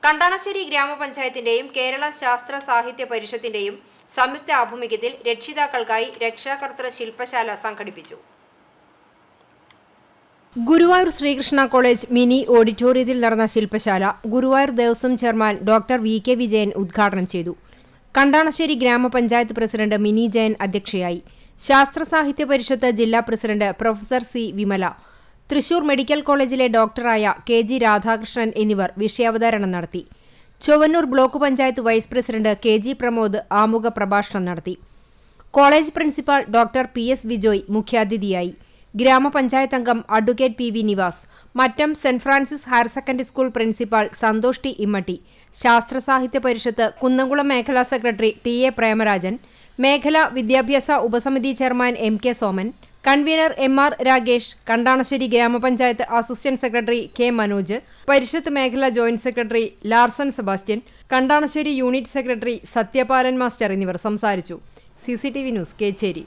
കണ്ടാണശ്ശേരി ഗ്രാമപഞ്ചായത്തിന്റെയും കേരള ശാസ്ത്ര സാഹിത്യ പരിഷത്തിന്റെയും സംയുക്ത ആഭിമുഖ്യത്തിൽ രക്ഷിതാക്കൾക്കായി രക്ഷാകർതൃ ശില്പശാല സംഘടിപ്പിച്ചു. ഗുരുവായൂർ ശ്രീകൃഷ്ണ കോളേജ് മിനി ഓഡിറ്റോറിയത്തിൽ നടന്ന ശില്പശാല Guruvayur Devaswom chairman doctor VK. Vijayan ഉദ്ഘാടനം ചെയ്തു. കണ്ടാണശ്ശേരി ഗ്രാമപഞ്ചായത്ത് പ്രസിഡന്റ് മിനി ജയൻ അധ്യക്ഷയായി. ശാസ്ത്ര സാഹിത്യ പരിഷത്ത് ജില്ലാ president professor C. Vimala, Thrissur medical കോളേജിലെ ഡോക്ടറായ കെ.ജി. രാധാകൃഷ്ണൻ എന്നിവർ വിഷയാവതരണം നടത്തി. Chowwannur block panchayat vice president K G. Pramod ആമുഖ പ്രഭാഷണം നടത്തി. College principal doctor P S. Vijoy മുഖ്യാതിഥിയായി. ഗ്രാമപഞ്ചായത്ത് അംഗം advocate P V. Nivas, Mattam saint Francis higher secondary school principal Santhosh T. Immatty, Sasthra Sahithya പരിഷത്ത് കുന്നംകുളം മേഖലാ സെക്രട്ടറി ടി.എ. പ്രേമരാജൻ, മേഖലാ വിദ്യാഭ്യാസ ഉപസമിതി chairman M K. Soman, convener M R. Ragesh, Kandanassery ഗ്രാമപഞ്ചായത്ത് assistant secretary K. Manoj, Parishad മേഖലാ joint secretary Larson Sebastian, Kandanassery unit secretary Sathyapalan master എന്നിവർ സംസാരിച്ചു. CCTV news, Kecheri.